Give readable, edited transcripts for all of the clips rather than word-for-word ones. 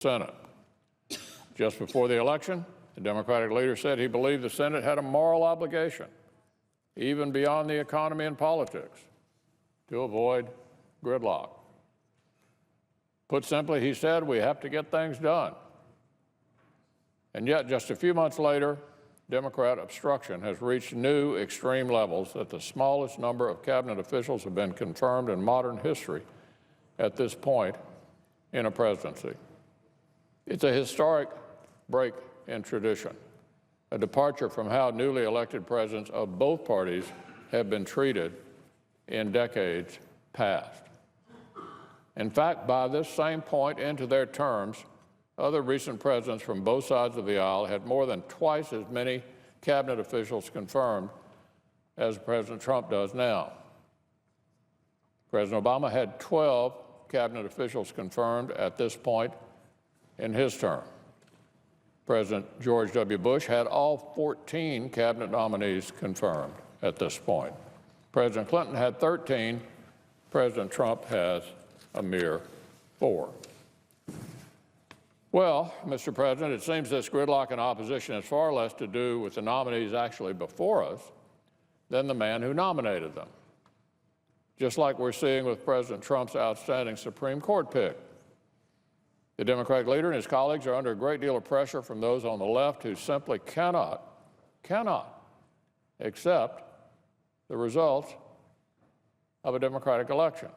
Senate. Just before the election, the Democratic leader said he believed the Senate had a moral obligation, even beyond the economy and politics, to avoid gridlock. Put simply, he said, we have to get things done. And yet, just a few months later, Democrat obstruction has reached new extreme levels that the smallest number of cabinet officials have been confirmed in modern history at this point in a presidency. It's a historic break in tradition, a departure from how newly elected presidents of both parties have been treated in decades past. In fact, by this same point into their terms, other recent presidents from both sides of the aisle had more than twice as many cabinet officials confirmed as President Trump does now. President Obama had 12 cabinet officials confirmed at this point in his term. President George W. Bush had all 14 cabinet nominees confirmed at this point. President Clinton had 13. President Trump has a mere 4. Well, Mr. President, it seems this gridlock in opposition has far less to do with the nominees actually before us than the man who nominated them, just like we're seeing with President Trump's outstanding Supreme Court pick. The Democratic leader and his colleagues are under a great deal of pressure from those on the left who simply cannot accept the results of a Democratic election.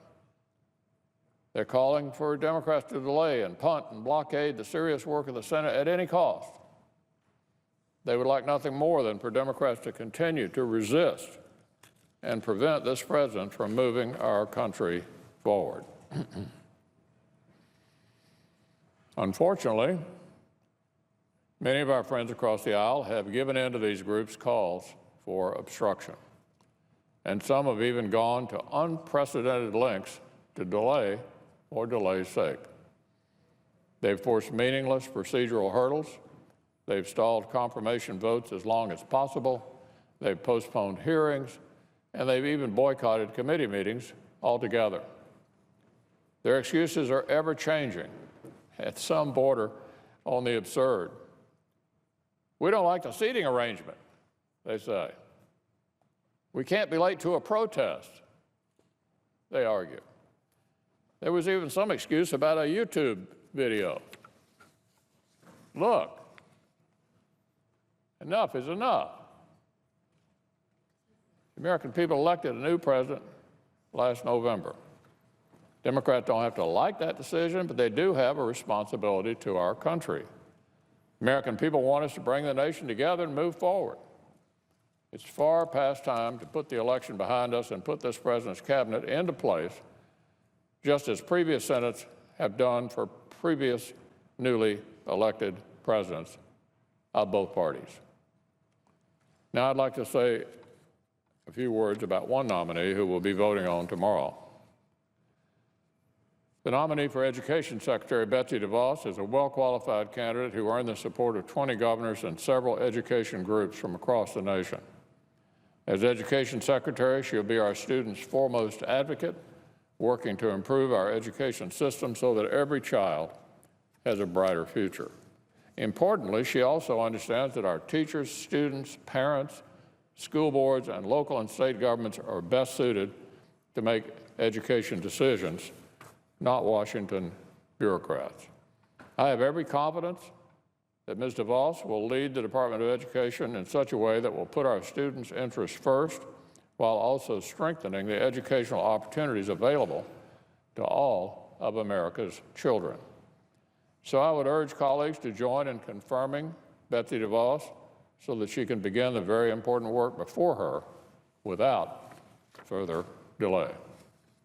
They're calling for Democrats to delay and punt and blockade the serious work of the Senate at any cost. They would like nothing more than for Democrats to continue to resist and prevent this president from moving our country forward. Unfortunately, many of our friends across the aisle have given in to these groups' calls for obstruction, and some have even gone to unprecedented lengths to delay for delay's sake. They've forced meaningless procedural hurdles. They've stalled confirmation votes as long as possible. They've postponed hearings, and they've even boycotted committee meetings altogether. Their excuses are ever-changing, at some border on the absurd. We don't like the seating arrangement, they say. We can't be late to a protest, they argue. There was even some excuse about a YouTube video. Look, enough is enough. The American people elected a new president last November. Democrats don't have to like that decision, but they do have a responsibility to our country. American people want us to bring the nation together and move forward. It's far past time to put the election behind us and put this president's cabinet into place, just as previous Senates have done for previous newly elected presidents of both parties. Now, I'd like to say a few words about one nominee who we'll be voting on tomorrow. The nominee for Education Secretary, Betsy DeVos, is a well-qualified candidate who earned the support of 20 governors and several education groups from across the nation. As Education Secretary, she'll be our students' foremost advocate, working to improve our education system so that every child has a brighter future. Importantly, she also understands that our teachers, students, parents, school boards, and local and state governments are best suited to make education decisions, not Washington bureaucrats. I have every confidence that Ms. DeVos will lead the Department of Education in such a way that will put our students' interests first, while also strengthening the educational opportunities available to all of America's children. So I would urge colleagues to join in confirming Betsy DeVos so that she can begin the very important work before her without further delay.